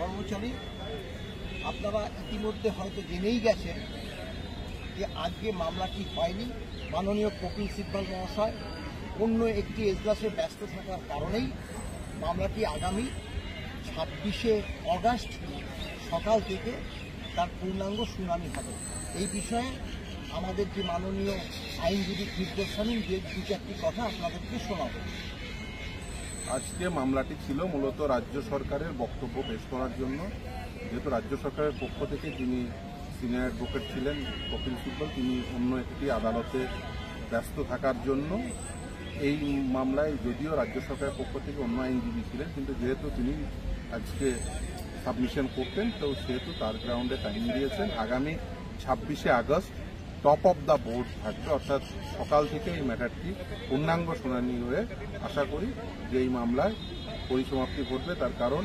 কর্মচারী, আপনারা ইতিমধ্যে হয়তো জেনেই গেছেন যে আজকে মামলাটি হয়নি। মাননীয় কপিল সিব্বল মহাশয় অন্য একটি এজলাসে ব্যস্ত থাকার কারণেই মামলাটি আগামী 26শে অগাস্ট সকাল থেকে তার পূর্ণাঙ্গ শুনানি হবে। এই বিষয়ে আমাদের যে মাননীয় আইনজীবী নির্দেশাধীন যে দু চারটি কথা আপনাদেরকে শোনাবো। আজকে মামলাটি ছিল মূলত রাজ্য সরকারের বক্তব্য পেশ করার জন্য। যেহেতু রাজ্য সরকারের পক্ষ থেকে যিনি সিনিয়র অ্যাডভোকেট ছিলেন কপিল সিব্বল, তিনি অন্য একটি আদালতে ব্যস্ত থাকার জন্য এই মামলায়, যদিও রাজ্য সরকারের পক্ষ থেকে অন্য আইনজীবী ছিলেন, কিন্তু যেহেতু তিনি আজকে সাবমিশন করতেন, তো সেহেতু তার গ্রাউন্ডে টাইম দিয়েছেন। আগামী 26শে August top of the board থাকবে, অর্থাৎ সকাল থেকে এই ম্যাটারটি পূর্ণাঙ্গ শুনানি হয়ে আশা করি যে এই মামলায় পরিসমাপ্তি ঘটবে। তার কারণ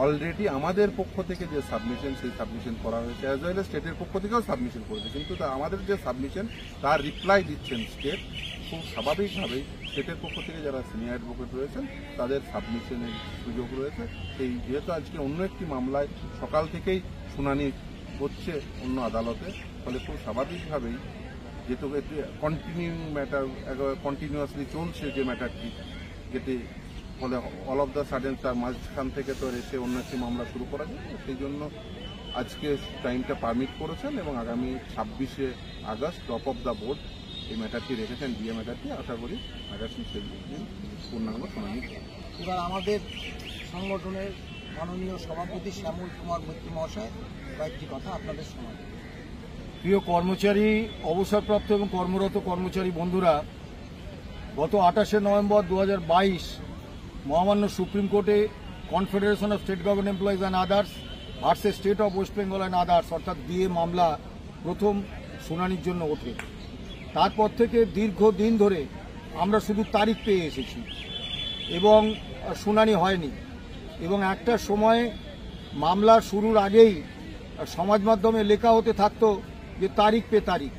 অলরেডি আমাদের পক্ষ থেকে যে সাবমিশন, সেই সাবমিশন করা হয়েছে, অ্যাজ ওয়েল এজ স্টেটের পক্ষ থেকেও সাবমিশন করেছে, কিন্তু আমাদের যে সাবমিশন তার রিপ্লাই দিচ্ছেন স্টেট। খুব স্বাভাবিকভাবেই স্টেটের পক্ষ থেকে যারা সিনিয়র অ্যাডভোকেট রয়েছেন তাদের সাবমিশনের সুযোগ রয়েছে। সেই যেহেতু আজকে অন্য একটি মামলায় সকাল থেকেই শুনানি হচ্ছে অন্য আদালতে, ফলে খুব স্বাভাবিকভাবেই যেহেতু কন্টিনিউ ম্যাটার, কন্টিনিউয়াসলি চলছে যে ম্যাটারটি, যেটি ফলে অল অফ দ্য সাডেন তার মাঝখান থেকে তো এসে অন্য একটি মামলা শুরু করা যায়, সেই জন্য আজকে টাইমটা পারমিট করেছেন এবং আগামী 26শে August top of the board এই ম্যাটারটি রেখেছেন, ডিএ ম্যাটারটি। আশা করি ম্যাটারটি সেই দিন পূর্ণাঙ্গ শুনানি। এবার আমাদের সংগঠনের মাননীয় সভাপতি শ্যামল কুমার মৈত্রী মহাশয় কয়েকটি কথা আপনাদের শোনান। প্রিয় কর্মচারী, অবসরপ্রাপ্ত এবং কর্মরত কর্মচারী বন্ধুরা, গত 28শে নভেম্বর 2022 মহামান্য সুপ্রিম কোর্টে confederation of state government employees and others versus state of West Bengal and others অর্থাৎ ডিএ মামলা প্রথম শুনানির জন্য ওঠে। তারপর থেকে দীর্ঘদিন ধরে আমরা শুধু তারিখ পেয়ে এসেছি এবং শুনানি হয়নি। এবং একটা সময়ে মামলা শুরুর আগেই সমাজ মাধ্যমে লেখা হতে থাকতো যে তারিখ পে তারিখ।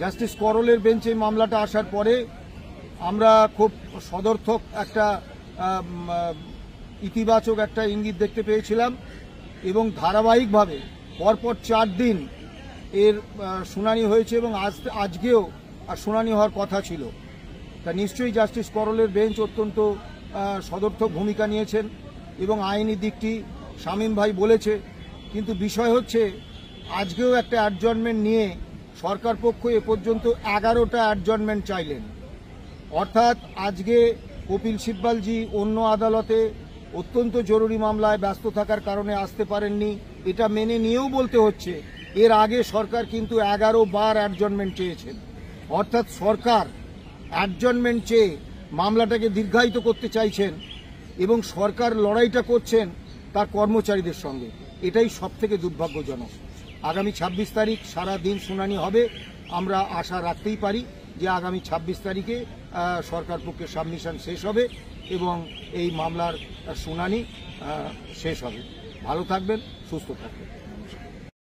জাস্টিস করলের বেঞ্চে মামলাটা আসার পরে আমরা খুব সদর্থক একটা ইতিবাচক একটা ইঙ্গিত দেখতে পেয়েছিলাম এবং ধারাবাহিকভাবে পরপর 4 দিন এর শুনানি হয়েছে এবং আজকেও শুনানি হওয়ার কথা ছিল। তা নিশ্চয়ই জাস্টিস করলের বেঞ্চ অত্যন্ত সদর্থক ভূমিকা নিয়েছেন এবং আইনি দিকটি শামীম ভাই বলেছে, কিন্তু বিষয় হচ্ছে আজকেও একটা অ্যাডজর্নমেন্ট নিয়ে সরকার পক্ষ এ পর্যন্ত 11টা অ্যাডজর্নমেন্ট চাইলেন। অর্থাৎ আজকে কপিল সিব্বলজি অন্য আদালতে অত্যন্ত জরুরি মামলায় ব্যস্ত থাকার কারণে আসতে পারেননি, এটা মেনে নিয়েও বলতে হচ্ছে এর আগে সরকার কিন্তু 11 বার অ্যাডজর্নমেন্ট চেয়েছেন। অর্থাৎ সরকার অ্যাডজর্নমেন্ট চেয়ে মামলাটাকে দীর্ঘায়িত করতে চাইছেন এবং সরকার লড়াইটা করছেন তার কর্মচারীদের সঙ্গে। এটাই সবথেকে দুর্ভাগ্যজনক। আগামী 26 তারিখ সারা দিন শুনানি হবে। আমরা আশা রাখতেই পারি যে আগামী 26 তারিখে সরকার পক্ষে সাবমিশন শেষ হবে এবং এই মামলার শুনানি শেষ হবে। ভালো থাকবেন, সুস্থ থাকবেন।